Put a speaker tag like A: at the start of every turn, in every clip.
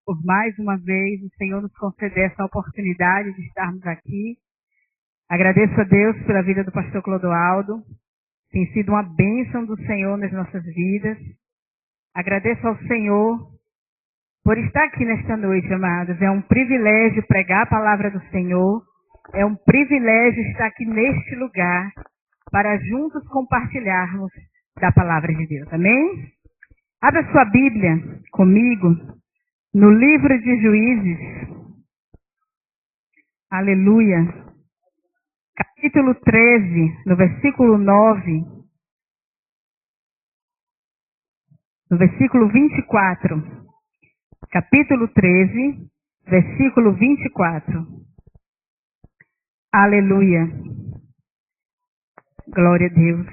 A: por mais uma vez o Senhor nos conceder essa oportunidade de estarmos aqui. Agradeço a Deus pela vida do pastor Clodoaldo. Tem sido uma bênção do Senhor nas nossas vidas. Agradeço ao Senhor por estar aqui nesta noite, amados. É um privilégio pregar a palavra do Senhor. É um privilégio estar aqui neste lugar para juntos compartilharmos da palavra de Deus. Amém? Abra sua Bíblia comigo no livro de Juízes. Aleluia. Capítulo 13, no versículo 9. No versículo 24. Capítulo 13, versículo 24. Aleluia. Glória a Deus.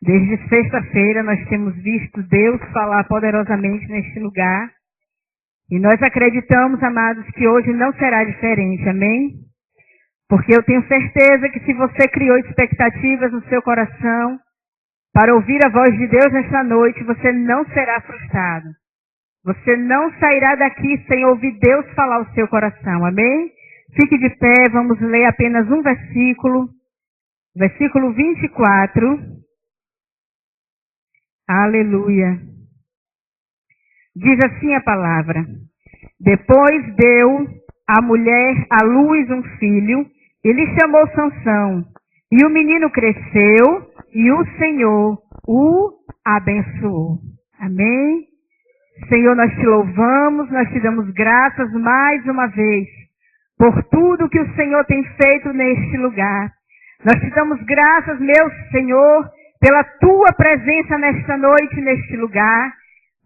A: Desde sexta-feira nós temos visto Deus falar poderosamente neste lugar. E nós acreditamos, amados, que hoje não será diferente. Amém? Porque eu tenho certeza que se você criou expectativas no seu coração para ouvir a voz de Deus nesta noite, você não será frustrado. Você não sairá daqui sem ouvir Deus falar ao seu coração. Amém? Fique de pé, vamos ler apenas um versículo. Versículo 24. Aleluia. Diz assim a palavra: Depois deu a mulher à luz um filho, e lhe chamou Sansão. E o menino cresceu, e o Senhor o abençoou. Amém? Senhor, nós te louvamos, nós te damos graças mais uma vez por tudo que o Senhor tem feito neste lugar. Nós te damos graças, meu Senhor, pela tua presença nesta noite, neste lugar.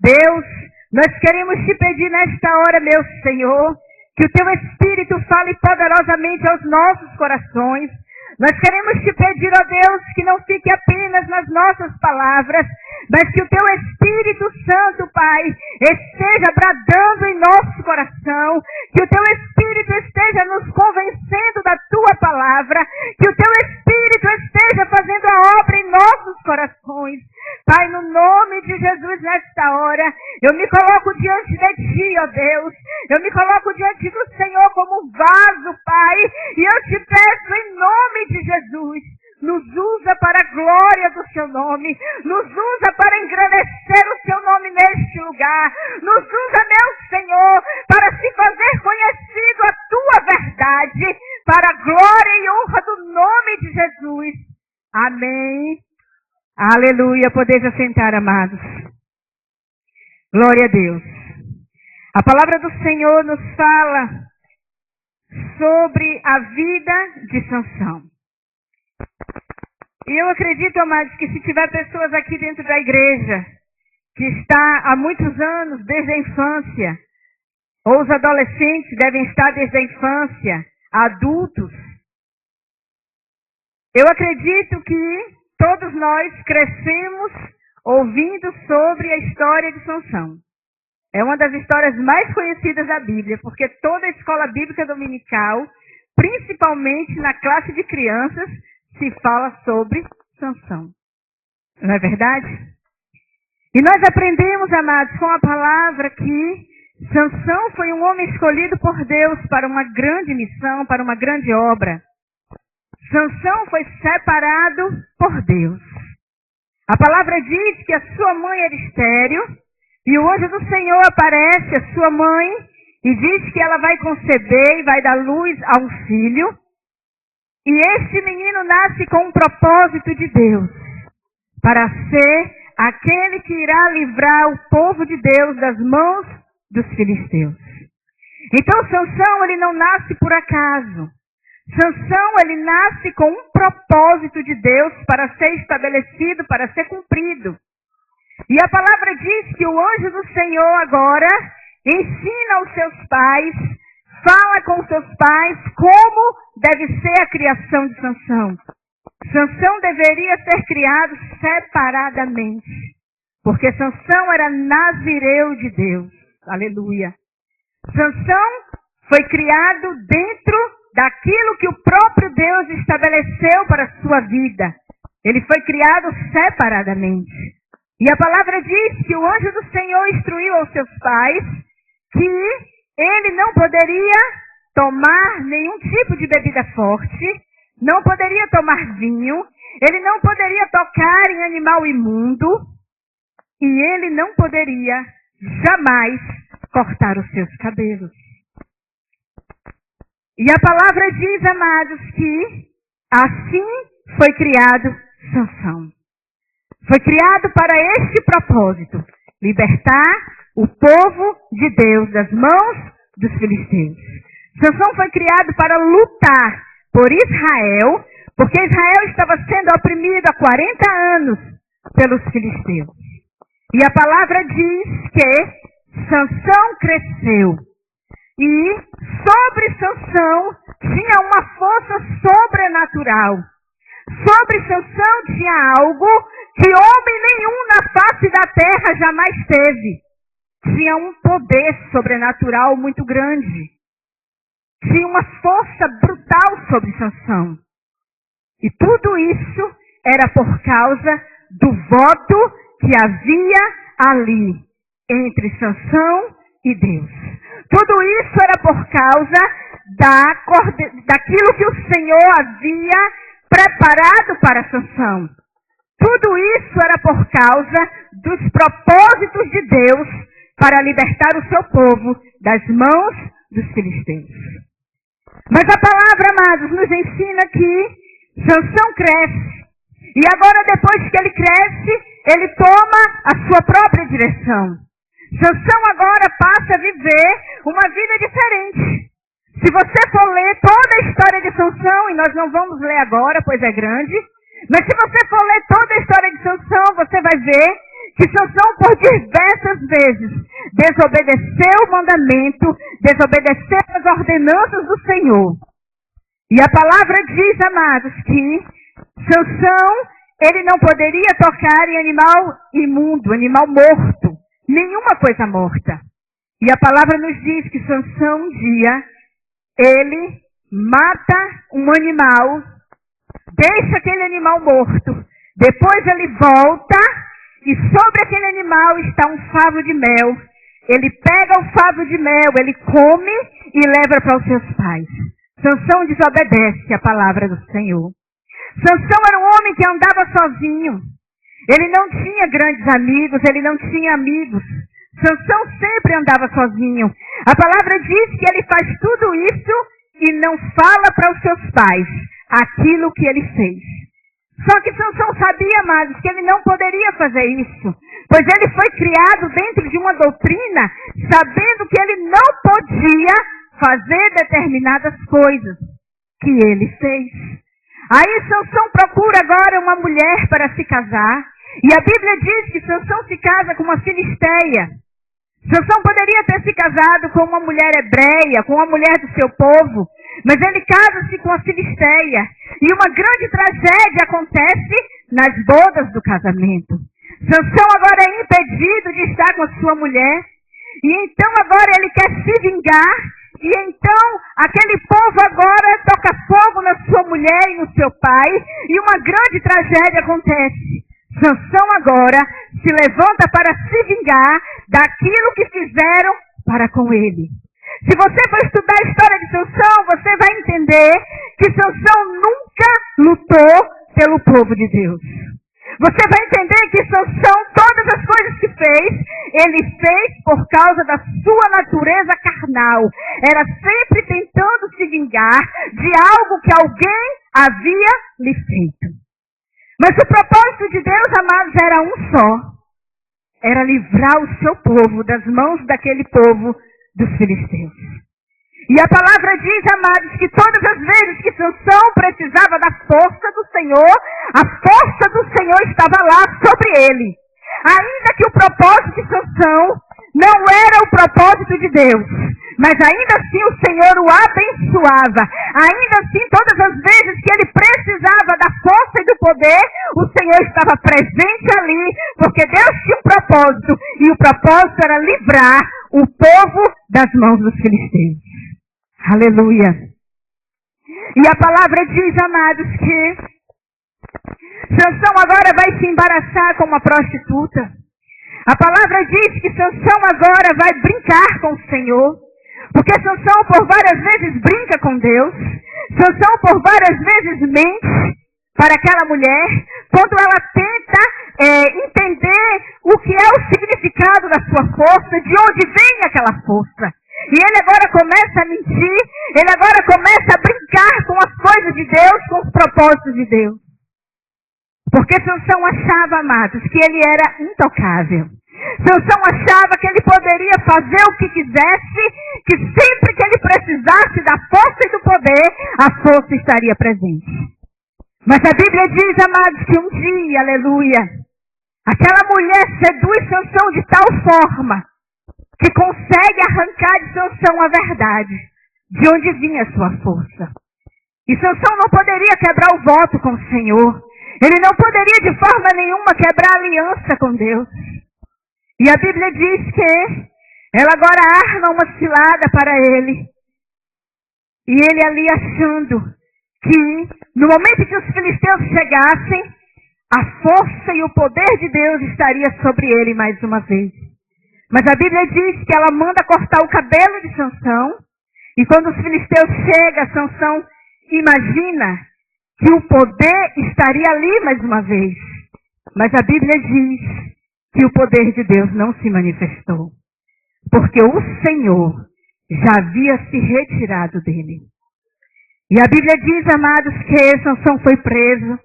A: Deus, nós queremos te pedir nesta hora, meu Senhor, que o teu Espírito fale poderosamente aos nossos corações. Nós queremos te pedir, ó Deus, que não fique apenas nas nossas palavras, mas que o teu Espírito Santo, Pai, esteja bradando em nosso coração, que o teu Espírito esteja nos convencendo da tua palavra, que o teu Espírito esteja fazendo a obra em nossos corações. Pai, no nome de Jesus, nesta hora, eu me coloco diante de ti, ó Deus. Eu me coloco diante do Senhor como vaso, Pai. E eu te peço em nome de Jesus, nos usa para a glória do seu nome. Nos usa para engrandecer o seu nome neste lugar. Nos usa, meu Senhor, para se fazer conhecido a tua verdade, para a glória e honra do nome de Jesus. Amém. Aleluia, podeis assentar, amados. Glória a Deus. A palavra do Senhor nos fala sobre a vida de Sansão. E eu acredito, amados, que se tiver pessoas aqui dentro da igreja, que está há muitos anos, desde a infância, ou os adolescentes devem estar desde a infância, adultos, eu acredito que todos nós crescemos ouvindo sobre a história de Sansão. É uma das histórias mais conhecidas da Bíblia, porque toda a escola bíblica dominical, principalmente na classe de crianças, se fala sobre Sansão. Não é verdade? E nós aprendemos, amados, com a palavra que Sansão foi um homem escolhido por Deus para uma grande missão, para uma grande obra. Sansão foi separado por Deus. A palavra diz que a sua mãe era estéril, e o anjo do Senhor aparece à sua mãe e diz que ela vai conceber e vai dar luz a um filho. E este menino nasce com um propósito de Deus, para ser aquele que irá livrar o povo de Deus das mãos dos filisteus. Então Sansão, ele não nasce por acaso. Sansão, ele nasce com um propósito de Deus para ser estabelecido, para ser cumprido. E a palavra diz que o anjo do Senhor agora ensina aos seus pais, fala com seus pais como deve ser a criação de Sansão. Sansão deveria ser criado separadamente, porque Sansão era nazireu de Deus. Aleluia. Sansão foi criado dentro daquilo que o próprio Deus estabeleceu para a sua vida. Ele foi criado separadamente. E a palavra diz que o anjo do Senhor instruiu aos seus pais que ele não poderia tomar nenhum tipo de bebida forte, não poderia tomar vinho, ele não poderia tocar em animal imundo e ele não poderia jamais cortar os seus cabelos. E a palavra diz, amados, que assim foi criado Sansão. Foi criado para este propósito, libertar o povo de Deus das mãos dos filisteus. Sansão foi criado para lutar por Israel, porque Israel estava sendo oprimido há 40 anos pelos filisteus. E a palavra diz que Sansão cresceu. E sobre Sansão tinha uma força sobrenatural. Sobre Sansão tinha algo que homem nenhum na face da terra jamais teve. Tinha um poder sobrenatural muito grande. Tinha uma força brutal sobre Sansão. E tudo isso era por causa do voto que havia ali entre Sansão e Deus. Tudo isso era por causa daquilo que o Senhor havia preparado para Sansão. Tudo isso era por causa dos propósitos de Deus para libertar o seu povo das mãos dos filisteus. Mas a palavra, amados, nos ensina que Sansão cresce. E agora, depois que ele cresce, ele toma a sua própria direção. Sansão agora passa a viver uma vida diferente. Se você for ler toda a história de Sansão, e nós não vamos ler agora, pois é grande, mas se você for ler toda a história de Sansão, você vai ver que Sansão, por diversas vezes, desobedeceu o mandamento, desobedeceu as ordenanças do Senhor. E a palavra diz, amados, que Sansão, ele não poderia tocar em animal imundo, animal morto, nenhuma coisa morta. E a palavra nos diz que Sansão, um dia, ele mata um animal, deixa aquele animal morto, depois ele volta e sobre aquele animal está um favo de mel. Ele pega o favo de mel, ele come e leva para os seus pais. Sansão desobedece a palavra do Senhor. Sansão era um homem que andava sozinho. Ele não tinha grandes amigos, ele não tinha amigos. Sansão sempre andava sozinho. A palavra diz que ele faz tudo isso e não fala para os seus pais aquilo que ele fez. Só que Sansão sabia, amados, que ele não poderia fazer isso, pois ele foi criado dentro de uma doutrina, sabendo que ele não podia fazer determinadas coisas que ele fez. Aí Sansão procura agora uma mulher para se casar, e a Bíblia diz que Sansão se casa com uma filisteia. Sansão poderia ter se casado com uma mulher hebreia, com uma mulher do seu povo, mas ele casa-se com a filisteia. E uma grande tragédia acontece nas bodas do casamento. Sansão agora é impedido de estar com a sua mulher. E então agora ele quer se vingar. E então aquele povo agora toca fogo na sua mulher e no seu pai. E uma grande tragédia acontece. Sansão agora se levanta para se vingar daquilo que fizeram para com ele. Se você for estudar a história de Sansão, você vai entender que Sansão nunca lutou pelo povo de Deus. Você vai entender que Sansão, todas as coisas que fez, ele fez por causa da sua natureza carnal. Era sempre tentando se vingar de algo que alguém havia lhe feito. Mas o propósito de Deus, amados, era um só. Era livrar o seu povo das mãos daquele povo dos filisteus. E a palavra diz, amados, que todas as vezes que Sansão precisava da força do Senhor, a força do Senhor estava lá sobre ele. Ainda que o propósito de Sansão não era o propósito de Deus, mas ainda assim o Senhor o abençoava. Ainda assim, todas as vezes que ele precisava da força e do poder, o Senhor estava presente ali, porque Deus tinha um propósito, e o propósito era livrar o povo das mãos dos filisteus. Aleluia. E a palavra diz, amados, que Sansão agora vai se embaraçar com uma prostituta. A palavra diz que Sansão agora vai brincar com o Senhor, porque Sansão por várias vezes brinca com Deus, Sansão por várias vezes mente para aquela mulher, quando ela tenta entender o que é o significado da sua força, de onde vem aquela força. E ele agora começa a mentir, ele agora começa a brincar com as coisas de Deus, com os propósitos de Deus. Porque Sansão achava, amados, que ele era intocável. Sansão achava que ele poderia fazer o que quisesse, que sempre que ele precisasse da força e do poder, a força estaria presente. Mas a Bíblia diz, amados, que um dia, aleluia, aquela mulher seduz Sansão de tal forma que consegue arrancar de Sansão a verdade, de onde vinha a sua força. E Sansão não poderia quebrar o voto com o Senhor. Ele não poderia de forma nenhuma quebrar a aliança com Deus. E a Bíblia diz que ela agora arma uma cilada para ele. E ele ali achando que no momento que os filisteus chegassem, a força e o poder de Deus estaria sobre ele mais uma vez. Mas a Bíblia diz que ela manda cortar o cabelo de Sansão. E quando os filisteus chegam, Sansão imagina que o poder estaria ali mais uma vez. Mas a Bíblia diz que o poder de Deus não se manifestou, porque o Senhor já havia se retirado dele. E a Bíblia diz, amados, que Sansão foi preso,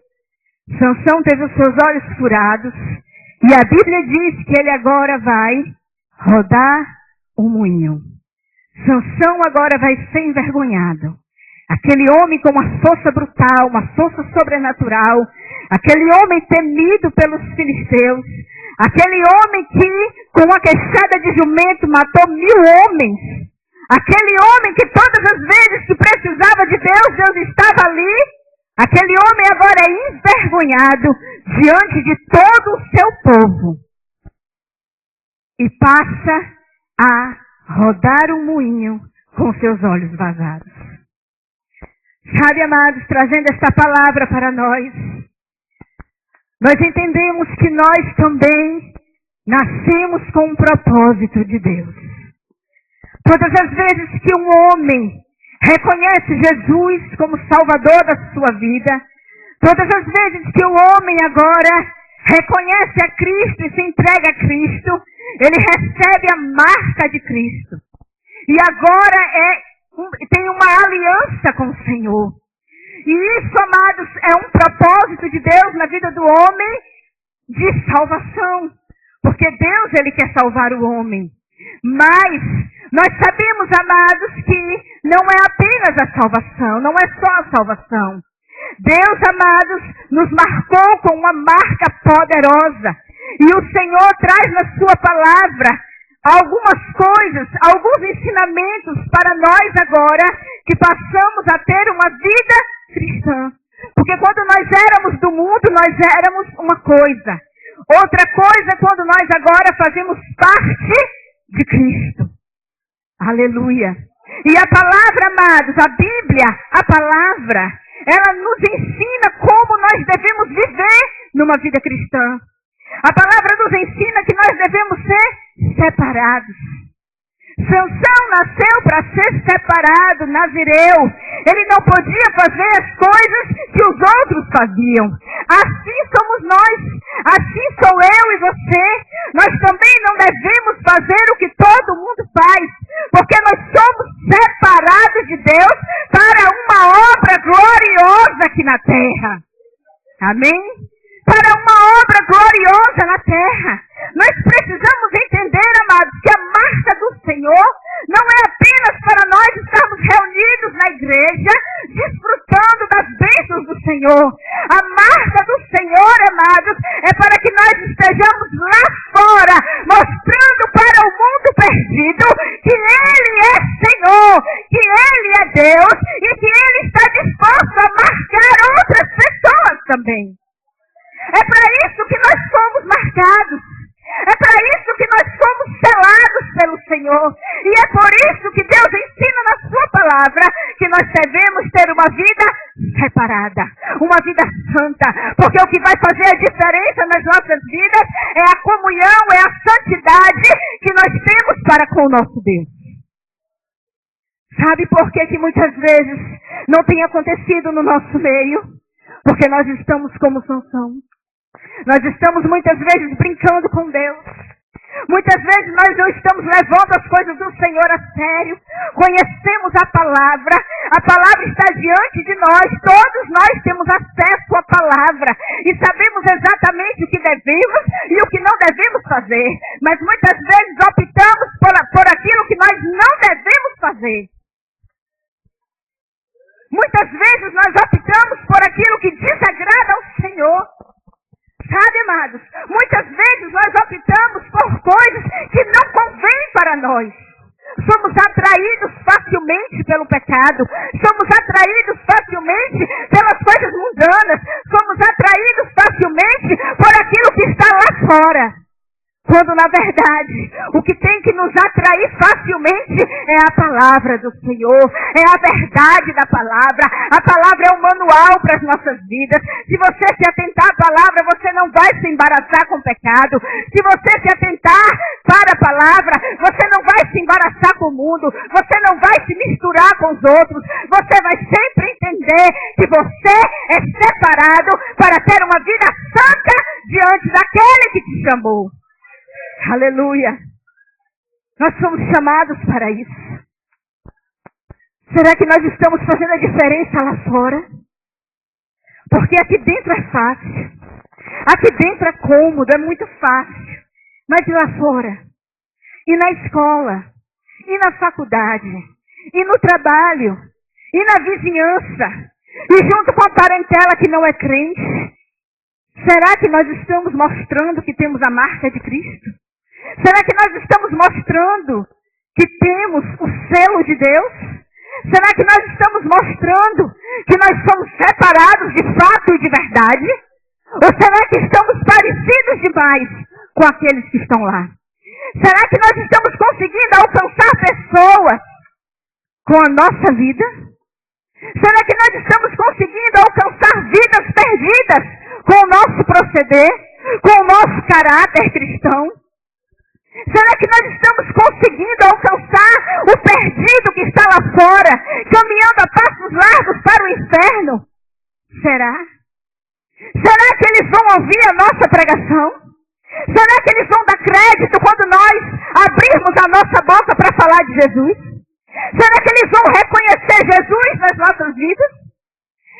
A: Sansão teve os seus olhos furados, e a Bíblia diz que ele agora vai rodar um moinho. Sansão agora vai ser envergonhado. Aquele homem com uma força brutal, uma força sobrenatural, aquele homem temido pelos filisteus, aquele homem que, com uma queixada de jumento, matou 1000 homens, aquele homem que todas as vezes que precisava de Deus, Deus estava ali, aquele homem agora é envergonhado diante de todo o seu povo e passa a rodar um moinho com seus olhos vazados. Sabe, amados, trazendo esta palavra para nós entendemos que nós também nascemos com um propósito de Deus. Todas as vezes que um homem reconhece Jesus como Salvador da sua vida, todas as vezes que o homem agora reconhece a Cristo e se entrega a Cristo, ele recebe a marca de Cristo. E agora tem uma aliança com o Senhor. E isso, amados, é um propósito de Deus na vida do homem de salvação. Porque Deus, ele quer salvar o homem. Mas nós sabemos, amados, que não é apenas a salvação, não é só a salvação. Deus, amados, nos marcou com uma marca poderosa. E o Senhor traz na sua palavra algumas coisas, alguns ensinamentos para nós agora que passamos a ter uma vida cristã. Porque quando nós éramos do mundo, nós éramos uma coisa. Outra coisa é quando nós agora fazemos parte de Cristo. Aleluia. E a palavra, amados, a Bíblia, a palavra, ela nos ensina como nós devemos viver numa vida cristã. A palavra nos ensina que nós devemos ser separados. Sansão nasceu para ser separado, nazireu. Ele não podia fazer as coisas que os outros faziam. Assim somos nós, assim sou eu e você. Nós também não devemos fazer o que todo mundo faz, porque nós somos separados de Deus para uma obra gloriosa aqui na terra. Amém? Para uma obra gloriosa na terra. Nós precisamos entender, amados, que a marca do Senhor não é apenas para nós estarmos reunidos na igreja, desfrutando das bênçãos do Senhor. A marca do Senhor, amados, é para que nós estejamos lá fora, mostrando para o mundo perdido que Ele é Senhor, que Ele é Deus e que Ele está disposto a marcar outras pessoas também. É para isso que nós fomos marcados. É para isso que nós fomos selados pelo Senhor. E é por isso que Deus ensina na sua palavra que nós devemos ter uma vida separada, uma vida santa, porque o que vai fazer a diferença nas nossas vidas é a comunhão, é a santidade que nós temos para com o nosso Deus. Sabe por que muitas vezes não tem acontecido no nosso meio? Porque nós estamos como Sansão. Nós estamos muitas vezes brincando com Deus. Muitas vezes nós não estamos levando as coisas do Senhor a sério. Conhecemos a palavra está diante de nós, todos nós temos acesso à palavra e sabemos exatamente o que devemos e o que não devemos fazer. Mas muitas vezes optamos por aquilo que nós não devemos fazer. Muitas vezes nós optamos por aquilo que desagrada ao Senhor. Sabe, amados, muitas vezes nós optamos por coisas que não convêm para nós. Somos atraídos facilmente pelo pecado. Somos atraídos facilmente pelas coisas mundanas. Somos atraídos facilmente por aquilo que está lá fora. Quando, na verdade, o que tem que nos atrair facilmente é a palavra do Senhor, é a verdade da palavra. A palavra é um manual para as nossas vidas. Se você se atentar à palavra, você não vai se embaraçar com o pecado. Se você se atentar para a palavra, você não vai se embaraçar com o mundo. Você não vai se misturar com os outros. Você vai sempre entender que você é separado para ter uma vida santa diante daquele que te chamou. Aleluia! Nós somos chamados para isso. Será que nós estamos fazendo a diferença lá fora? Porque aqui dentro é fácil. Aqui dentro é cômodo, é muito fácil. Mas e lá fora? E na escola? E na faculdade? E no trabalho? E na vizinhança? E junto com a parentela que não é crente? Será que nós estamos mostrando que temos a marca de Cristo? Será que nós estamos mostrando que temos o selo de Deus? Será que nós estamos mostrando que nós somos separados de fato e de verdade? Ou será que estamos parecidos demais com aqueles que estão lá? Será que nós estamos conseguindo alcançar pessoas com a nossa vida? Será que nós estamos conseguindo alcançar vidas perdidas com o nosso proceder, com o nosso caráter cristão? Será que nós estamos conseguindo alcançar o perdido que está lá fora, caminhando a passos largos para o inferno? Será? Será que eles vão ouvir a nossa pregação? Será que eles vão dar crédito quando nós abrirmos a nossa boca para falar de Jesus? Será que eles vão reconhecer Jesus nas nossas vidas?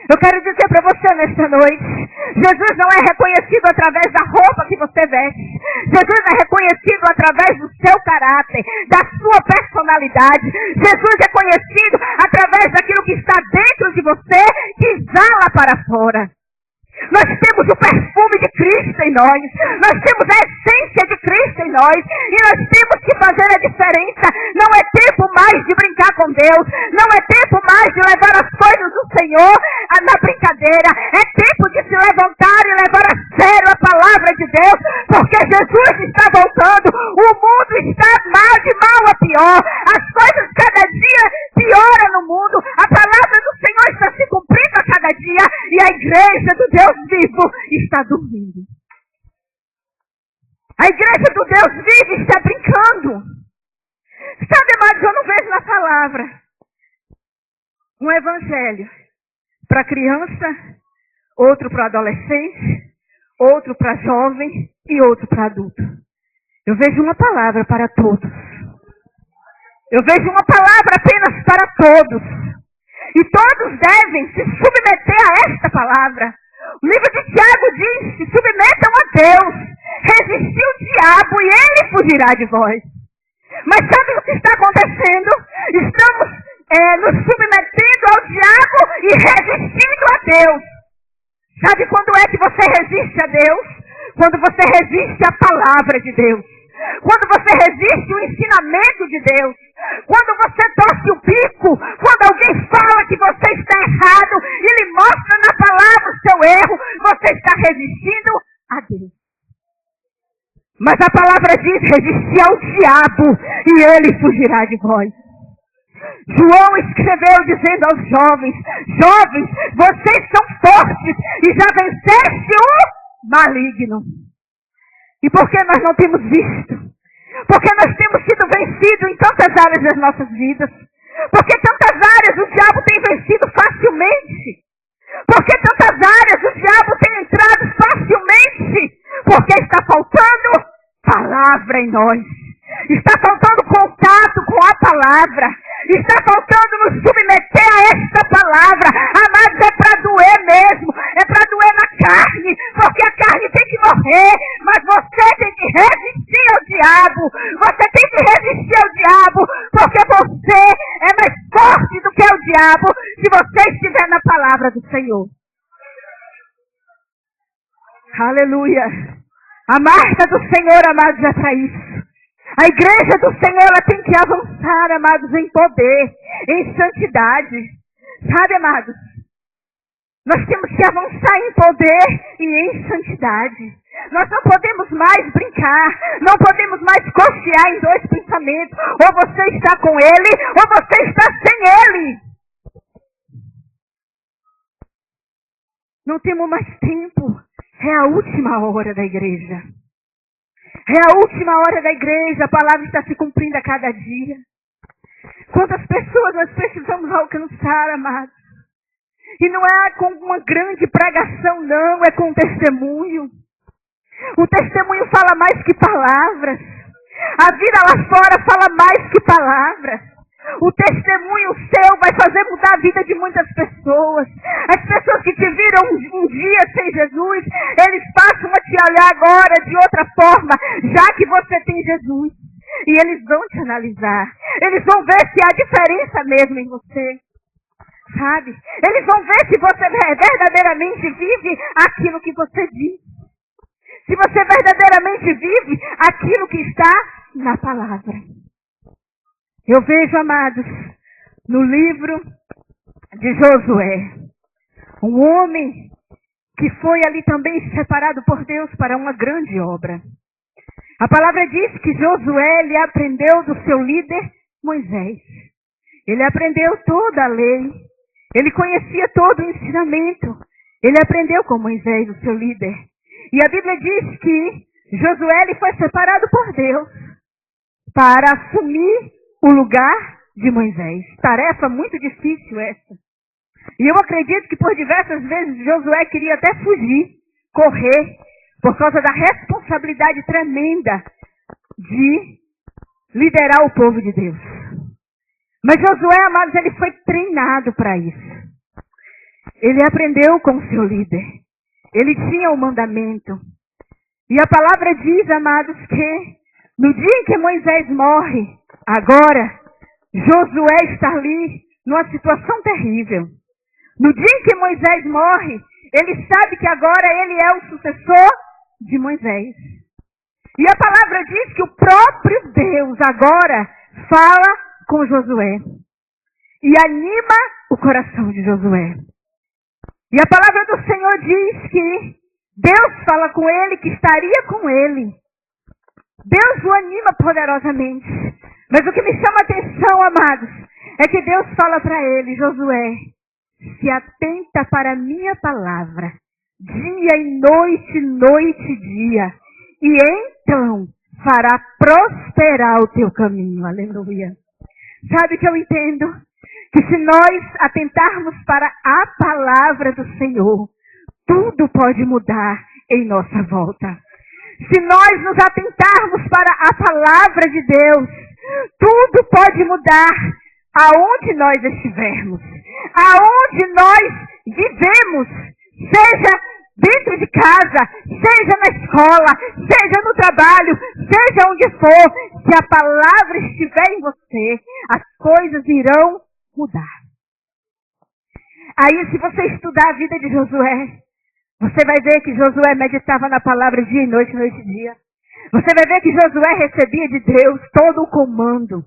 A: Eu quero dizer para você nesta noite, Jesus não é reconhecido através da roupa que você veste. Jesus é reconhecido através do seu caráter, da sua personalidade. Jesus é conhecido através daquilo que está dentro de você, que exala para fora. Nós temos o perfume de Cristo em nós. Nós temos a essência de Cristo em nós. E nós temos que fazer a diferença. Não é tempo mais de brincar com Deus. Não é tempo mais de levar as coisas do Senhor na brincadeira. É tempo de se levantar e levar a sério a palavra de Deus. Porque Jesus está voltando. O mundo está de mal a pior. As coisas cada dia pioram no mundo. A palavra do Senhor está se cumprindo a cada dia. E a igreja do Deus vivo está dormindo. A igreja do Deus vivo está brincando. Sabe, amados, eu não vejo na palavra um evangelho para criança, outro para adolescente, outro para jovem e outro para adulto. Eu vejo uma palavra para todos. Eu vejo uma palavra apenas para todos. E todos devem se submeter a esta palavra. O livro de Tiago diz: se submetam a Deus, resistir o diabo e ele fugirá de vós. Mas sabe o que está acontecendo? Estamos nos submetendo ao diabo e resistindo a Deus. Sabe quando é que você resiste a Deus? Quando você resiste à palavra de Deus. Quando você resiste o ensinamento de Deus. Quando você torce o bico, quando alguém fala que você está errado e lhe mostra na palavra o seu erro, você está resistindo a Deus. Mas a palavra diz: resistir ao diabo e ele fugirá de vós. João escreveu dizendo aos jovens: jovens, vocês são fortes e já venceste o maligno. E por que nós não temos visto? Porque nós temos sido vencidos em tantas áreas das nossas vidas. Porque tantas áreas o diabo tem vencido facilmente. Porque tantas áreas o diabo tem entrado facilmente. Porque está faltando palavra em nós. Está faltando contato com a palavra. Está faltando nos submeter a esta palavra. Amados, é para doer mesmo. É para doer na carne. Porque a carne tem que morrer. Mas você tem que resistir ao diabo. Você tem que resistir ao diabo. Porque você é mais forte do que o diabo. Se você estiver na palavra do Senhor. Aleluia. A marca do Senhor, amados, é para isso. A igreja do Senhor, ela tem que avançar, amados, em poder, em santidade. Sabe, amados? Nós temos que avançar em poder e em santidade. Nós não podemos mais brincar, não podemos mais cochear em dois pensamentos. Ou você está com ele, ou você está sem ele. Não temos mais tempo. É a última hora da igreja. É a última hora da igreja, a palavra está se cumprindo a cada dia. Quantas pessoas nós precisamos alcançar, amados? E não é com uma grande pregação, não, é com testemunho. O testemunho fala mais que palavras. A vida lá fora fala mais que palavras. O testemunho seu vai fazer mudar a vida de muitas pessoas. As pessoas que te viram um dia sem Jesus, eles passam a te olhar agora de outra forma, já que você tem Jesus. E eles vão te analisar. Eles vão ver se há diferença mesmo em você. Sabe? Eles vão ver se você verdadeiramente vive aquilo que você diz. Se você verdadeiramente vive aquilo que está na palavra. Eu vejo, amados, no livro de Josué, um homem que foi ali também separado por Deus para uma grande obra. A palavra diz que Josué, ele aprendeu do seu líder Moisés. Ele aprendeu toda a lei. Ele conhecia todo o ensinamento. Ele aprendeu com Moisés, o seu líder. E a Bíblia diz que Josué, ele foi separado por Deus para assumir o lugar de Moisés. Tarefa muito difícil essa. E eu acredito que por diversas vezes Josué queria até fugir, correr, por causa da responsabilidade tremenda de liderar o povo de Deus. Mas Josué, amados, ele foi treinado para isso. Ele aprendeu com o seu líder. Ele tinha o mandamento. E a palavra diz, amados, que no dia em que Moisés morre, agora, Josué está ali numa situação terrível. No dia em que Moisés morre, ele sabe que agora ele é o sucessor de Moisés. E a palavra diz que o próprio Deus agora fala com Josué. E anima o coração de Josué. E a palavra do Senhor diz que Deus fala com ele, que estaria com ele. Deus o anima poderosamente. Mas o que me chama a atenção, amados, é que Deus fala para ele: Josué, se atenta para a minha palavra, dia e noite, noite e dia, e então fará prosperar o teu caminho. Aleluia. Sabe o que eu entendo? Que se nós atentarmos para a palavra do Senhor, tudo pode mudar em nossa volta. Se nós nos atentarmos para a palavra de Deus, tudo pode mudar aonde nós estivermos, aonde nós vivemos, seja dentro de casa, seja na escola, seja no trabalho, seja onde for. Se a palavra estiver em você, as coisas irão mudar. Aí, se você estudar a vida de Josué, você vai ver que Josué meditava na palavra dia e noite, noite e dia. Você vai ver que Josué recebia de Deus todo o comando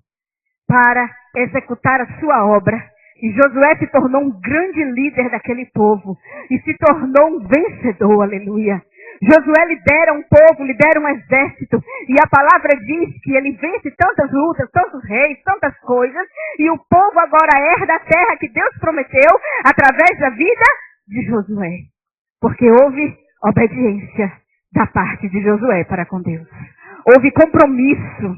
A: para executar a sua obra. E Josué se tornou um grande líder daquele povo. E se tornou um vencedor, aleluia. Josué lidera um povo, lidera um exército. E a palavra diz que ele vence tantas lutas, tantos reis, tantas coisas. E o povo agora herda a terra que Deus prometeu através da vida de Josué. Porque houve obediência da parte de Josué para com Deus. Houve compromisso.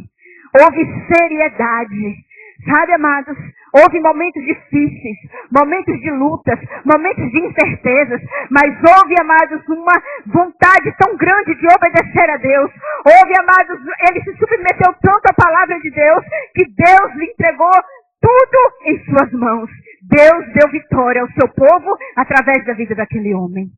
A: Houve seriedade. Sabe, amados, houve momentos difíceis, momentos de lutas, momentos de incertezas, mas houve, amados, uma vontade tão grande de obedecer a Deus. Houve, amados, ele se submeteu tanto à palavra de Deus, que Deus lhe entregou tudo em suas mãos. Deus deu vitória ao seu povo através da vida daquele homem.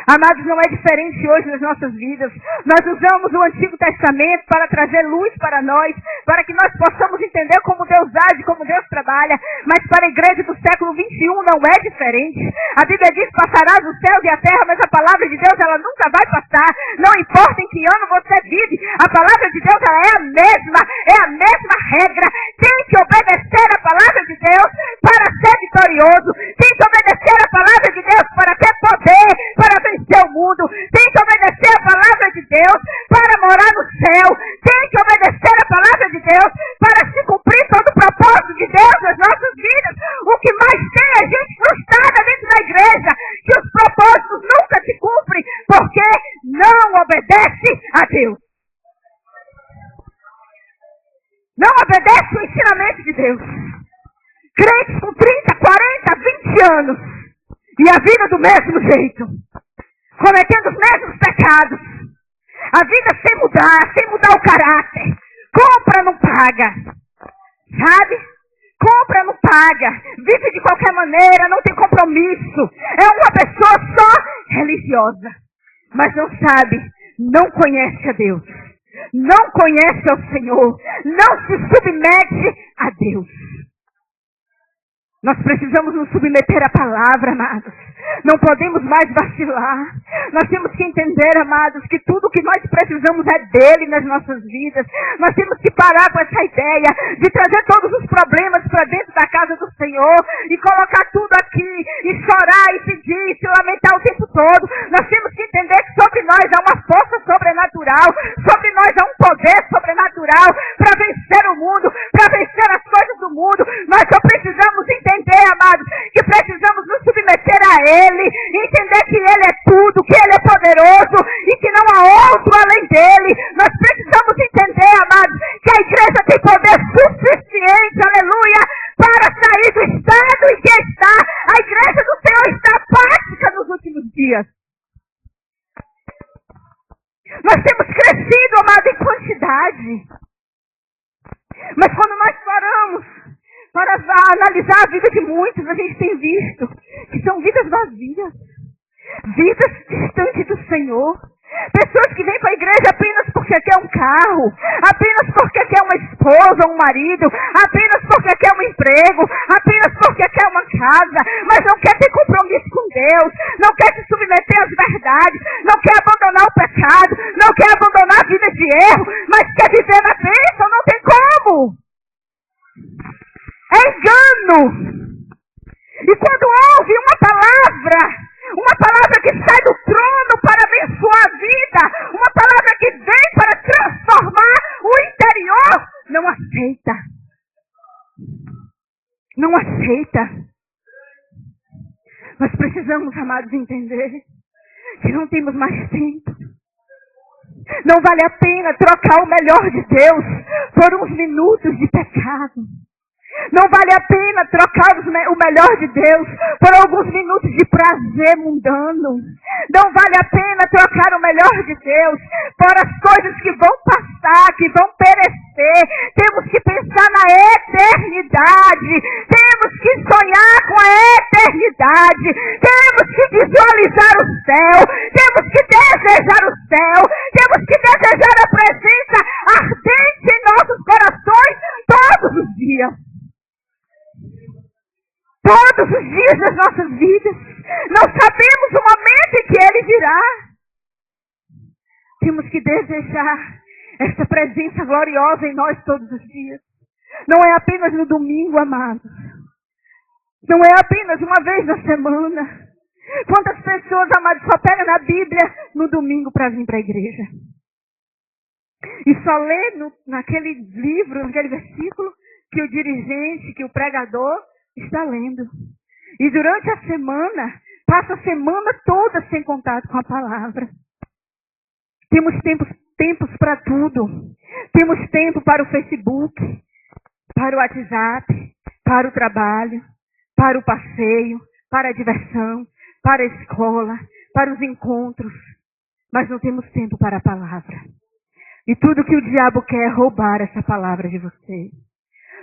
A: Amados, não é diferente hoje nas nossas vidas. Nós usamos o Antigo Testamento para trazer luz para nós, para que nós possamos entender como Deus age, como Deus trabalha. Mas para a igreja do século 21 não é diferente. A Bíblia diz: passarás os céus e a terra, mas a palavra de Deus ela nunca vai passar. Não importa em que ano você vive, a palavra de Deus ela é a mesma regra. Tem que obedecer a palavra de Deus para ser vitorioso. Tem que obedecer a palavra de Deus para ter poder, para vencer o mundo. Tem que obedecer a palavra de Deus para morar no céu. Tem que obedecer a palavra de Deus para se cumprir todo o propósito de Deus nas nossas vidas. O que mais tem é gente frustrada dentro da igreja, que os propósitos nunca se cumprem porque não obedece a Deus. Não obedece o ensinamento de Deus. Crentes com 30, 40, 20 anos e a vida do mesmo jeito, cometendo os mesmos pecados, a vida sem mudar o caráter. Compra, não paga, sabe? Compra, não paga, vive de qualquer maneira, não tem compromisso. É uma pessoa só religiosa, mas não sabe, não conhece a Deus, não conhece ao Senhor, não se submete a Deus. Nós precisamos nos submeter à palavra, amados. Não podemos mais vacilar. Nós temos que entender, amados, que tudo que nós precisamos é dele nas nossas vidas. Nós temos que parar com essa ideia de trazer todos os problemas para dentro da casa do Senhor e colocar tudo aqui e chorar e pedir e se lamentar o tempo todo. Nós temos que entender que sobre nós há uma força sobrenatural, sobre nós há um poder sobrenatural para vencer o mundo, para vencer as coisas do mundo. Nós só precisamos entender, amados, que precisamos nos submeter a Ele, entender que Ele é tudo, que Ele é poderoso e que não há outro além dEle. Nós precisamos entender, amados, que a igreja tem poder suficiente, aleluia, para sair do estado em que está. A igreja do Senhor está apática nos últimos dias. Nós temos crescido, amado, em quantidade. Mas quando nós paramos para analisar a vida de muitos, a gente tem visto que são vidas vazias, vidas distantes do Senhor. Pessoas que vêm para a igreja apenas porque quer um carro, apenas porque quer uma esposa, um marido, apenas porque quer um emprego, apenas porque quer uma casa, mas não quer ter compromisso com Deus, não quer se submeter às verdades, não quer abandonar o pecado, não quer abandonar a vida de erro, mas quer viver na bênção. Não tem como. É engano. E quando ouve uma palavra que sai do trono para abençoar a vida, uma palavra que vem para transformar o interior, não aceita. Não aceita. Nós precisamos, amados, entender que não temos mais tempo. Não vale a pena trocar o melhor de Deus por uns minutos de pecado. Não vale a pena trocar o melhor de Deus por alguns minutos de prazer mundano. Não vale a pena trocar o melhor de Deus por as coisas que vão passar, que vão perecer. Temos que pensar na eternidade. Temos que sonhar com a eternidade. Temos que visualizar o céu. Temos que desejar o céu. Temos que desejar a presença ardente em nossos corações todos os dias. Todos os dias das nossas vidas. Não sabemos o momento em que Ele virá. Temos que desejar essa presença gloriosa em nós todos os dias. Não é apenas no domingo, amados. Não é apenas uma vez na semana. Quantas pessoas, amados, só pegam na Bíblia no domingo para vir para a igreja. E só lê naquele livro, naquele versículo, que o dirigente, que o pregador está lendo. E durante a semana, passa a semana toda sem contato com a palavra. Temos tempos para tudo. Temos tempo para o Facebook, para o WhatsApp, para o trabalho, para o passeio, para a diversão, para a escola, para os encontros. Mas não temos tempo para a palavra. E tudo que o diabo quer é roubar essa palavra de você.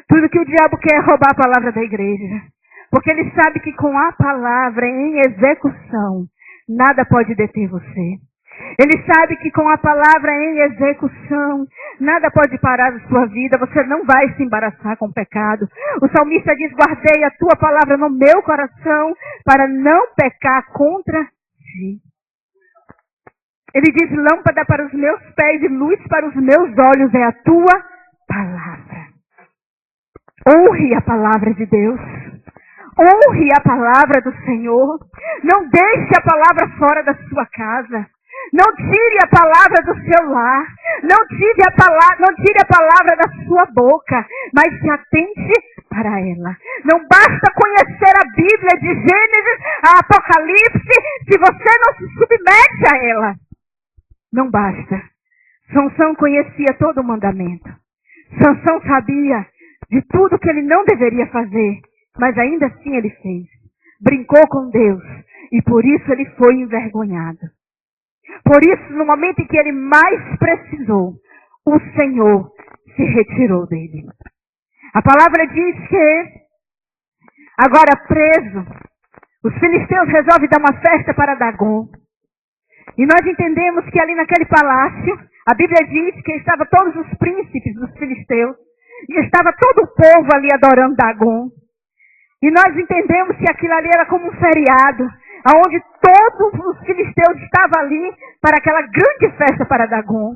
A: Tudo que o diabo quer é roubar a palavra da igreja. Porque ele sabe que com a palavra em execução, nada pode deter você. Ele sabe que com a palavra em execução, nada pode parar a sua vida. Você não vai se embaraçar com o pecado. O salmista diz, guardei a tua palavra no meu coração para não pecar contra ti. Ele diz, lâmpada para os meus pés e luz para os meus olhos é a tua palavra. Honre a palavra de Deus. Honre a palavra do Senhor. Não deixe a palavra fora da sua casa. Não tire a palavra do seu lar. Não tire a palavra da sua boca. Mas se atente para ela. Não basta conhecer a Bíblia de Gênesis a Apocalipse se você não se submete a ela. Não basta. Sansão conhecia todo o mandamento. Sansão sabia de tudo que ele não deveria fazer, mas ainda assim ele fez. Brincou com Deus e por isso ele foi envergonhado. Por isso, no momento em que ele mais precisou, o Senhor se retirou dele. A palavra diz que, agora preso, os filisteus resolvem dar uma festa para Dagon. E nós entendemos que ali naquele palácio, a Bíblia diz que estavam todos os príncipes dos filisteus, e estava todo o povo ali adorando Dagon. E nós entendemos que aquilo ali era como um feriado, onde todos os filisteus estavam ali para aquela grande festa para Dagon.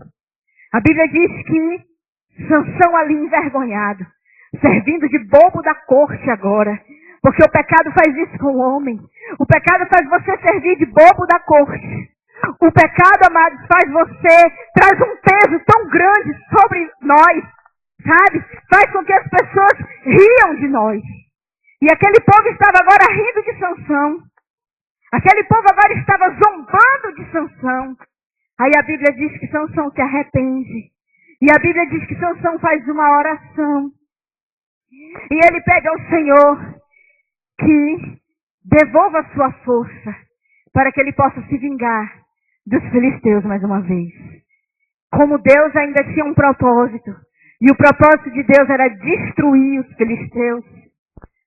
A: A Bíblia diz que Sansão ali envergonhado, servindo de bobo da corte agora, porque o pecado faz isso com o homem. O pecado faz você servir de bobo da corte. O pecado, amados, traz um peso tão grande sobre nós, sabe? Faz com que as pessoas riam de nós. E aquele povo estava agora rindo de Sansão. Aquele povo agora estava zombando de Sansão. Aí a Bíblia diz que Sansão se arrepende. E a Bíblia diz que Sansão faz uma oração. E ele pede ao Senhor que devolva a sua força para que ele possa se vingar dos filisteus mais uma vez. Como Deus ainda tinha um propósito, e o propósito de Deus era destruir os filisteus,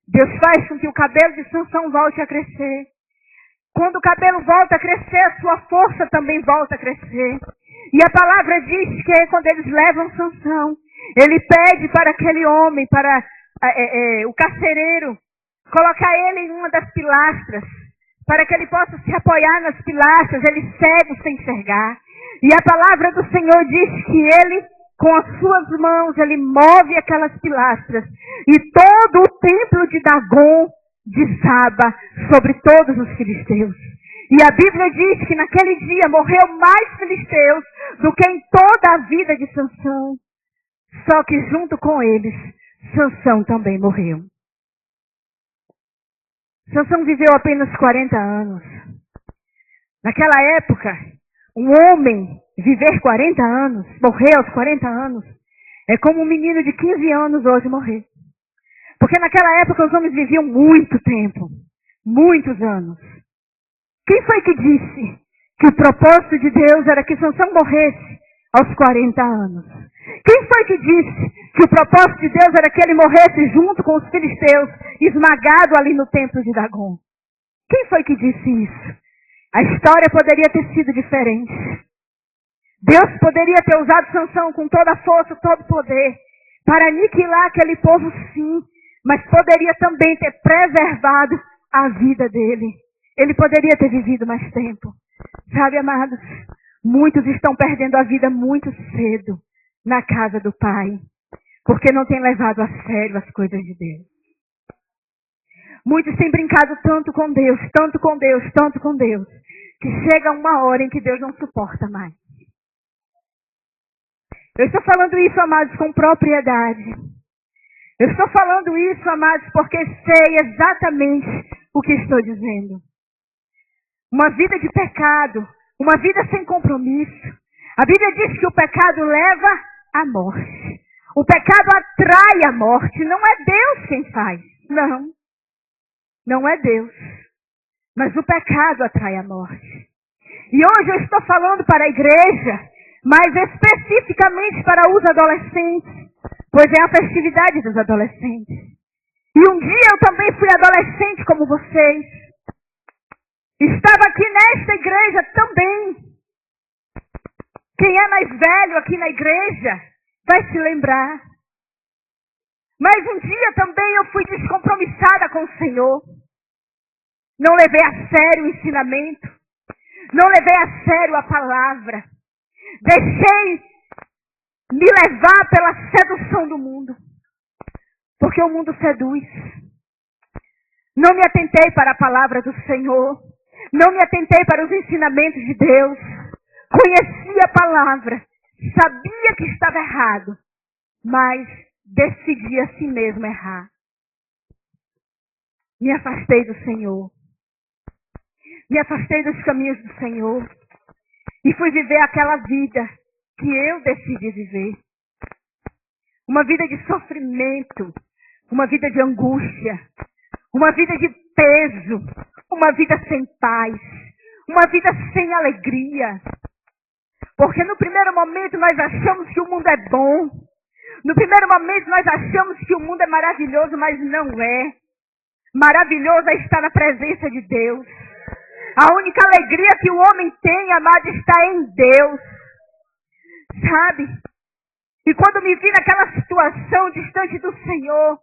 A: Deus faz com que o cabelo de Sansão volte a crescer. Quando o cabelo volta a crescer, a sua força também volta a crescer. E a palavra diz que quando eles levam Sansão, ele pede para aquele homem, para o carcereiro, colocar ele em uma das pilastras, para que ele possa se apoiar nas pilastras, ele cego sem enxergar. E a palavra do Senhor diz que ele, com as suas mãos, ele move aquelas pilastras. E todo o templo de Dagon desaba sobre todos os filisteus. E a Bíblia diz que naquele dia morreu mais filisteus do que em toda a vida de Sansão. Só que junto com eles, Sansão também morreu. Sansão viveu apenas 40 anos. Naquela época, um homem viver 40 anos, morrer aos 40 anos, é como um menino de 15 anos hoje morrer. Porque naquela época os homens viviam muito tempo, muitos anos. Quem foi que disse que o propósito de Deus era que Sansão morresse aos 40 anos? Quem foi que disse que o propósito de Deus era que ele morresse junto com os filisteus, esmagado ali no templo de Dagon? Quem foi que disse isso? A história poderia ter sido diferente. Deus poderia ter usado Sansão com toda a força, todo o poder, para aniquilar aquele povo, sim, mas poderia também ter preservado a vida dele. Ele poderia ter vivido mais tempo. Sabe, amados, muitos estão perdendo a vida muito cedo na casa do Pai, porque não têm levado a sério as coisas de Deus. Muitos têm brincado tanto com Deus, tanto com Deus, tanto com Deus, que chega uma hora em que Deus não suporta mais. Eu estou falando isso, amados, com propriedade. Eu estou falando isso, amados, porque sei exatamente o que estou dizendo. Uma vida de pecado, uma vida sem compromisso. A Bíblia diz que o pecado leva à morte. O pecado atrai a morte. Não é Deus quem faz. Não. Não é Deus. Mas o pecado atrai a morte. E hoje eu estou falando para a igreja, mas especificamente para os adolescentes, pois é a festividade dos adolescentes. E um dia eu também fui adolescente como vocês. Estava aqui nesta igreja também. Quem é mais velho aqui na igreja vai se lembrar. Mas um dia também eu fui descompromissada com o Senhor. Não levei a sério o ensinamento. Não levei a sério a palavra. Deixei me levar pela sedução do mundo. Porque o mundo seduz. Não me atentei para a palavra do Senhor. Não me atentei para os ensinamentos de Deus. Conhecia a palavra. Sabia que estava errado. Mas decidi a si mesmo errar. Me afastei do Senhor. Me afastei dos caminhos do Senhor. E fui viver aquela vida que eu decidi viver. Uma vida de sofrimento. Uma vida de angústia. Uma vida de peso. Uma vida sem paz. Uma vida sem alegria. Porque no primeiro momento nós achamos que o mundo é bom. No primeiro momento nós achamos que o mundo é maravilhoso, mas não é. Maravilhoso é estar na presença de Deus. A única alegria que o homem tem, amado, está em Deus. Sabe? E quando me vi naquela situação distante do Senhor,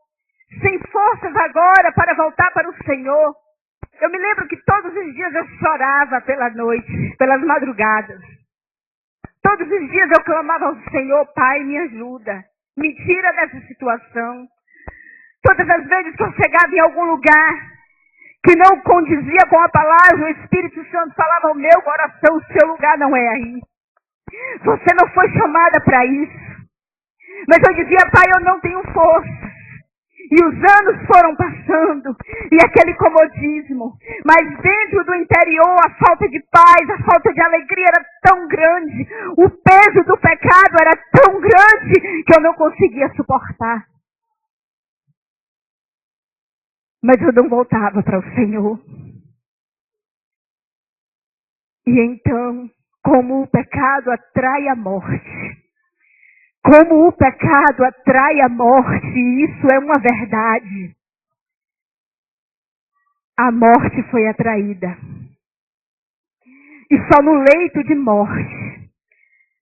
A: sem forças agora para voltar para o Senhor, eu me lembro que todos os dias eu chorava pela noite, pelas madrugadas. Todos os dias eu clamava ao Senhor: Pai, me ajuda, me tira dessa situação. Todas as vezes que eu chegava em algum lugar que não condizia com a palavra, o Espírito Santo falava ao meu coração: o seu lugar não é aí. Você não foi chamada para isso. Mas eu dizia: Pai, eu não tenho força. E os anos foram passando, e aquele comodismo. Mas dentro do interior, a falta de paz, a falta de alegria era tão grande. O peso do pecado era tão grande que eu não conseguia suportar. Mas eu não voltava para o Senhor. E então, como o pecado atrai a morte. Como o pecado atrai a morte, e isso é uma verdade. A morte foi atraída. E só no leito de morte,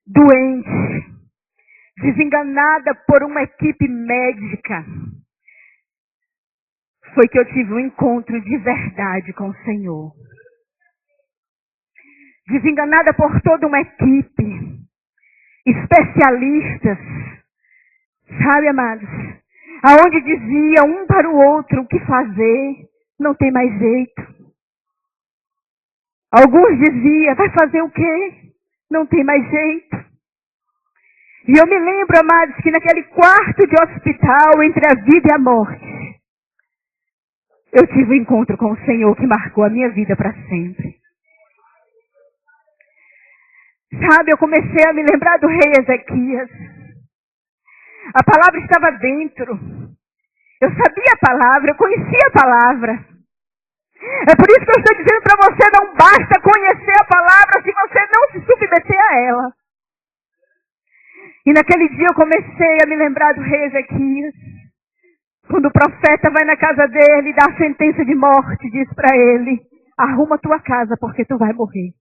A: doente, desenganada por uma equipe médica, foi que eu tive um encontro de verdade com o Senhor. Desenganada por toda uma equipe, especialistas, sabe, amados, aonde dizia um para o outro o que fazer, não tem mais jeito. Alguns diziam: vai fazer o quê? Não tem mais jeito. E eu me lembro, amados, que naquele quarto de hospital, entre a vida e a morte, eu tive um encontro com o Senhor que marcou a minha vida para sempre. Sabe, eu comecei a me lembrar do rei Ezequias. A palavra estava dentro. Eu sabia a palavra, eu conhecia a palavra. É por isso que eu estou dizendo para você: não basta conhecer a palavra se você não se submeter a ela. E naquele dia eu comecei a me lembrar do rei Ezequias. Quando o profeta vai na casa dele e dá a sentença de morte, diz para ele: arruma tua casa porque tu vai morrer.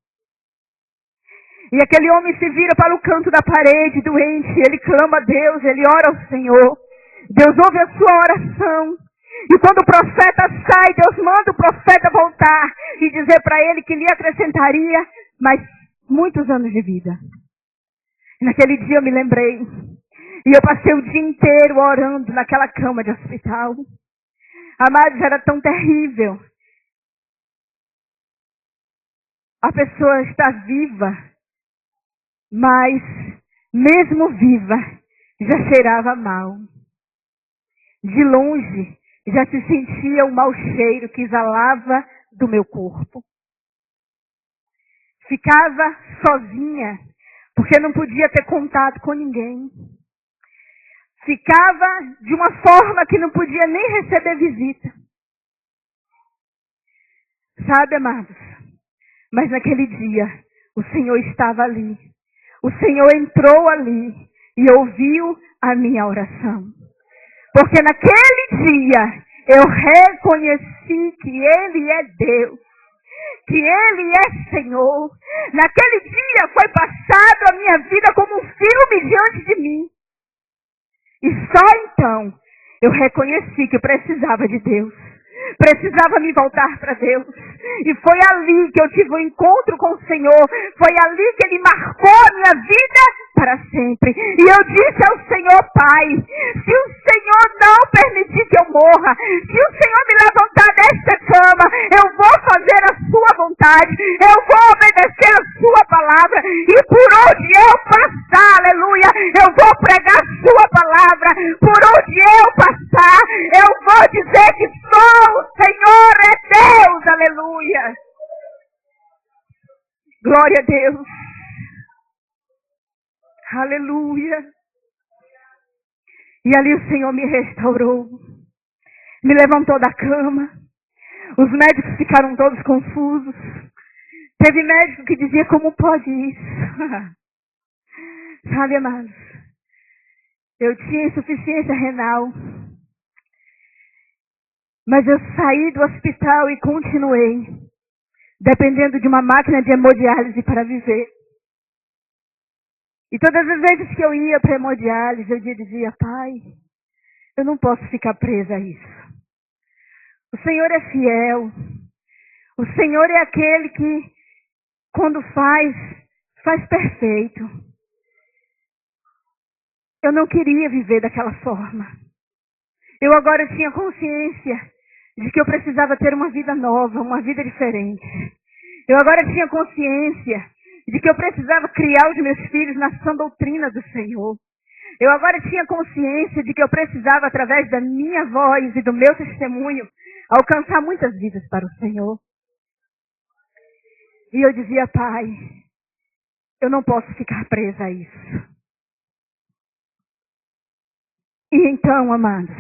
A: E aquele homem se vira para o canto da parede, doente, ele clama a Deus, ele ora ao Senhor. Deus ouve a sua oração. E quando o profeta sai, Deus manda o profeta voltar e dizer para ele que lhe acrescentaria mais muitos anos de vida. E naquele dia eu me lembrei. E eu passei o dia inteiro orando naquela cama de hospital. Amados, era tão terrível. A pessoa está viva, mas mesmo viva, já cheirava mal. De longe, já se sentia o mau cheiro que exalava do meu corpo. Ficava sozinha, porque não podia ter contato com ninguém. Ficava de uma forma que não podia nem receber visita. Sabe, amados? Mas naquele dia, o Senhor estava ali. O Senhor entrou ali e ouviu a minha oração. Porque naquele dia, eu reconheci que Ele é Deus. Que Ele é Senhor. Naquele dia foi passado a minha vida como um filme diante de mim. E só então eu reconheci que eu precisava de Deus. Precisava me voltar para Deus. E foi ali que eu tive um encontro com o Senhor. Foi ali que Ele marcou a minha vida para sempre. E eu disse ao Senhor, Pai, se o Senhor não permitir que eu morra, se o Senhor me levantar desta cama, eu vou fazer a sua vontade, eu vou obedecer a sua palavra, e por onde eu passar, aleluia, eu vou pregar a sua palavra, por onde eu passar, eu vou dizer que só o Senhor é Deus, aleluia. Glória a Deus. Aleluia. E ali o Senhor me restaurou. Me levantou da cama. Os médicos ficaram todos confusos. Teve médico que dizia, como pode isso? Sabe, amados? Eu tinha insuficiência renal. Mas eu saí do hospital e continuei. Dependendo de uma máquina de hemodiálise para viver. E todas as vezes que eu ia para a hemodiálise, eu dizia, Pai, eu não posso ficar presa a isso. O Senhor é fiel. O Senhor é aquele que, quando faz perfeito. Eu não queria viver daquela forma. Eu agora tinha consciência de que eu precisava ter uma vida nova, uma vida diferente. Eu agora tinha consciência de que eu precisava criar os meus filhos na sã doutrina do Senhor. Eu agora tinha consciência de que eu precisava, através da minha voz e do meu testemunho, alcançar muitas vidas para o Senhor. E eu dizia, Pai, eu não posso ficar presa a isso. E então, amados,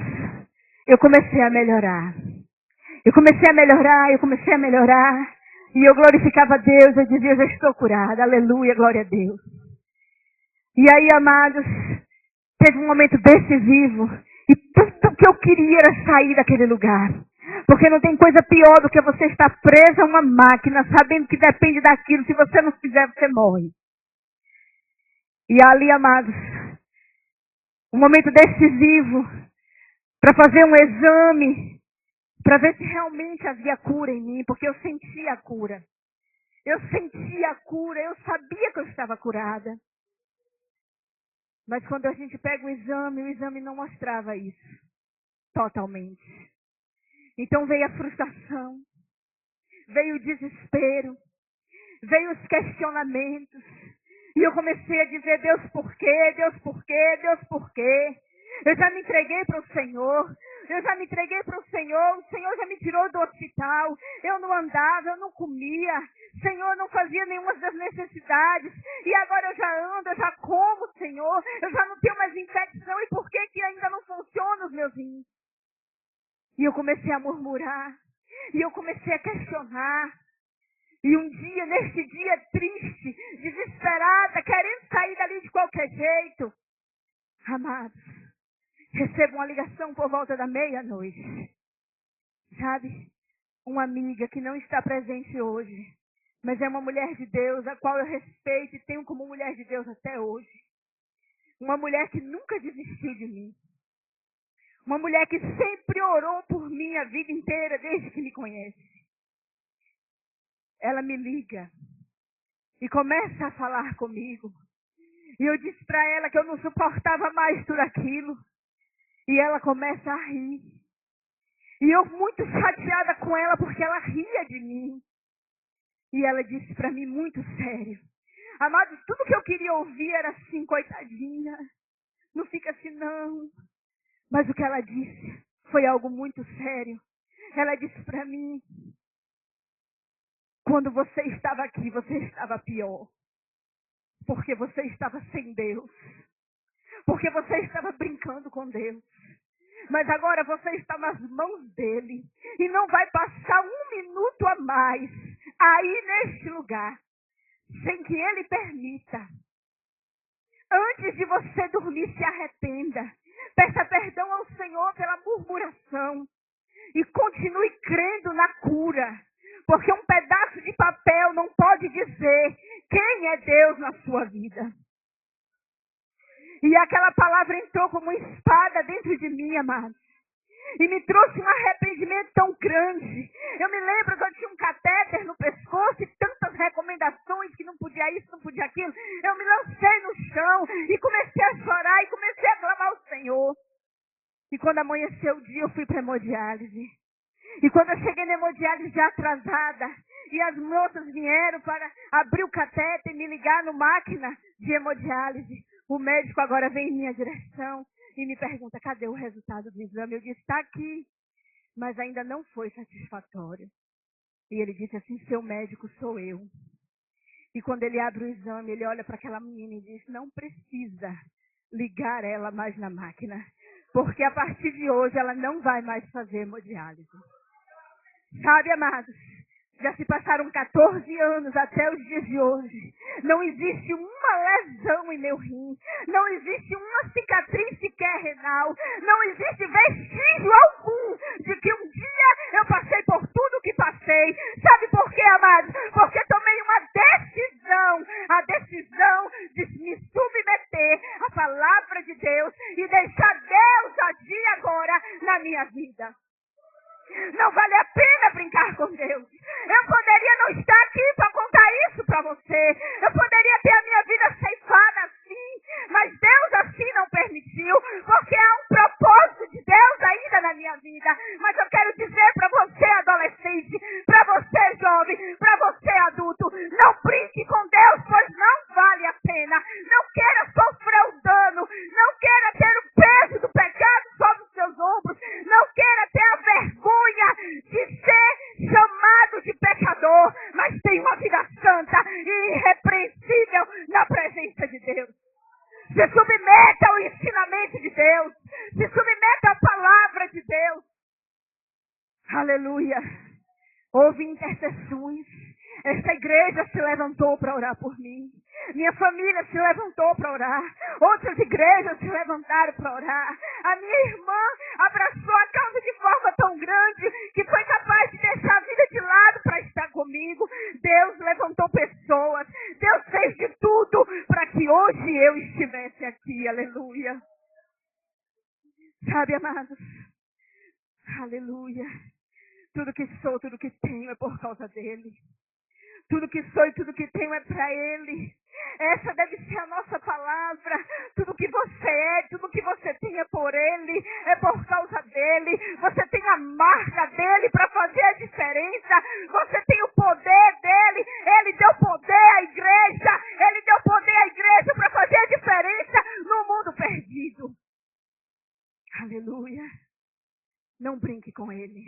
A: eu comecei a melhorar. Eu comecei a melhorar. E eu glorificava a Deus, eu dizia, eu já estou curada, aleluia, glória a Deus. E aí, amados, teve um momento decisivo, e tudo que eu queria era sair daquele lugar. Porque não tem coisa pior do que você estar preso a uma máquina, sabendo que depende daquilo, se você não fizer, você morre. E ali, amados, um momento decisivo, para fazer um exame, para ver se realmente havia cura em mim, porque eu sentia a cura. Eu sentia a cura, eu sabia que eu estava curada. Mas quando a gente pega o exame não mostrava isso totalmente. Então veio a frustração, veio o desespero, veio os questionamentos. E eu comecei a dizer, Deus, por quê? Deus, por quê? Deus, por quê? Eu já me entreguei para o Senhor. O Senhor já me tirou do hospital. Eu não andava, eu não comia. Senhor, não fazia nenhuma das necessidades. E agora eu já ando, eu já como, Senhor. Eu já não tenho mais infecção. E por que ainda não funcionam os meus rins? E eu comecei a murmurar. E eu comecei a questionar. E um dia, neste dia triste, desesperada, querendo sair dali de qualquer jeito, amados, recebo uma ligação por volta da meia-noite. Sabe? Uma amiga que não está presente hoje, mas é uma mulher de Deus, a qual eu respeito e tenho como mulher de Deus até hoje. Uma mulher que nunca desistiu de mim. Uma mulher que sempre orou por mim a vida inteira, desde que me conhece. Ela me liga e começa a falar comigo. E eu disse para ela que eu não suportava mais tudo aquilo. E ela começa a rir. E eu muito chateada com ela porque ela ria de mim. E ela disse para mim muito sério. Amado, tudo que eu queria ouvir era assim, coitadinha. Não fica assim não. Mas o que ela disse foi algo muito sério. Ela disse para mim, quando você estava aqui, você estava pior. Porque você estava sem Deus. Porque você estava brincando com Deus. Mas agora você está nas mãos dele. E não vai passar um minuto a mais aí neste lugar. Sem que ele permita. Antes de você dormir, se arrependa. Peça perdão ao Senhor pela murmuração. E continue crendo na cura. Porque um pedaço de papel não pode dizer quem é Deus na sua vida. E aquela palavra entrou como uma espada dentro de mim, amados. E me trouxe um arrependimento tão grande. Eu me lembro que eu tinha um catéter no pescoço e tantas recomendações que não podia isso, não podia aquilo. Eu me lancei no chão e comecei a chorar e comecei a clamar ao Senhor. E quando amanheceu o dia, eu fui para a hemodiálise. E quando eu cheguei na hemodiálise já atrasada, e as moças vieram para abrir o catéter e me ligar no máquina de hemodiálise, o médico agora vem em minha direção e me pergunta, cadê o resultado do exame? Eu disse, está aqui, mas ainda não foi satisfatório. E ele disse assim, seu médico sou eu. E quando ele abre o exame, ele olha para aquela menina e diz, não precisa ligar ela mais na máquina, porque a partir de hoje ela não vai mais fazer hemodiálise. Sabe, amados, já se passaram 14 anos até os dias de hoje. Não existe uma lesão em meu rim. Não existe uma cicatriz sequer renal. Não existe vestígio algum de que um dia eu passei por tudo que passei. Sabe por quê, amados? Porque tomei uma decisão. A decisão de me submeter à palavra de Deus e deixar Deus agir agora na minha vida. Não vale a pena brincar com Deus. Eu poderia não estar aqui para contar isso para você. Eu poderia ter a minha vida ceifada assim. Mas Deus assim não permitiu. Porque há um propósito de Deus ainda na minha vida. Mas eu quero dizer para você adolescente, para você jovem, para você adulto, não brinque com Deus, pois não vale a pena. Não queira sofrer o dano. Não queira ter o peso do pecado sobre os seus ombros. Não queira ter a vergonha de ser chamado de pecador, mas tem uma vida santa e irrepreensível na presença de Deus. Se submeta ao ensinamento de Deus. Se submeta à palavra de Deus. Aleluia. Houve intercessões. Esta igreja se levantou para orar por mim. Minha família se levantou para orar. Outras igrejas se levantaram para orar. A minha irmã abraçou a causa de forma tão grande que foi capaz de deixar a vida de lado para estar comigo. Deus levantou pessoas. Deus fez de tudo para que hoje eu estivesse aqui. Aleluia. Sabe, amados? Aleluia. Tudo que sou, tudo que tenho é por causa dele. Tudo que sou e tudo que tenho é para ele. Essa deve ser a nossa palavra. Tudo que você é, tudo que você tem é por ele. É por causa dele. Você tem a marca dele para fazer a diferença. Você tem o poder dele. Ele deu poder à igreja. Ele deu poder à igreja para fazer a diferença no mundo perdido. Aleluia. Não brinque com ele.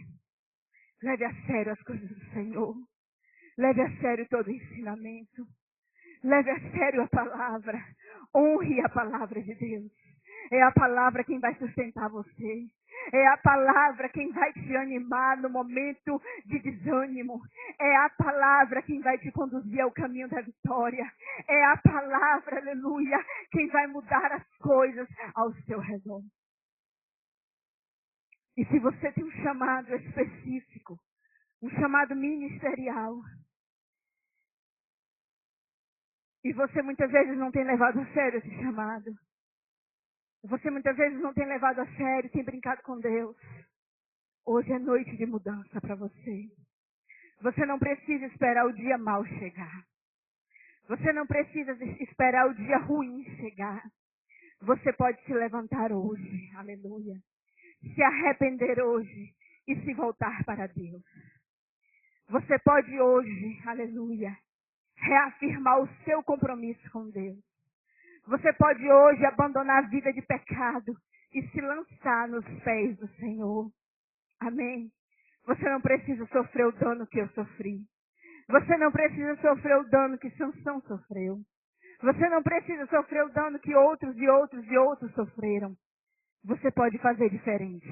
A: Leve a sério as coisas do Senhor. Leve a sério todo o ensinamento. Leve a sério a palavra. Honre a palavra de Deus. É a palavra quem vai sustentar você. É a palavra quem vai te animar no momento de desânimo. É a palavra quem vai te conduzir ao caminho da vitória. É a palavra, aleluia, quem vai mudar as coisas ao seu redor. E se você tem um chamado específico, um chamado ministerial, e você muitas vezes não tem levado a sério esse chamado, você muitas vezes não tem levado a sério, tem brincado com Deus, hoje é noite de mudança para você. Você não precisa esperar o dia mau chegar. Você não precisa esperar o dia ruim chegar. Você pode se levantar hoje, aleluia. Se arrepender hoje e se voltar para Deus. Você pode hoje, aleluia, reafirmar o seu compromisso com Deus. Você pode hoje abandonar a vida de pecado e se lançar nos pés do Senhor. Amém? Você não precisa sofrer o dano que eu sofri. Você não precisa sofrer o dano que Sansão sofreu. Você não precisa sofrer o dano que outros e outros e outros sofreram. Você pode fazer diferente.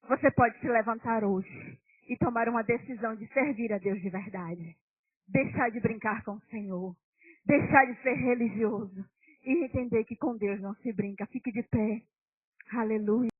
A: Você pode se levantar hoje e tomar uma decisão de servir a Deus de verdade. Deixar de brincar com o Senhor. Deixar de ser religioso. E entender que com Deus não se brinca. Fique de pé. Aleluia.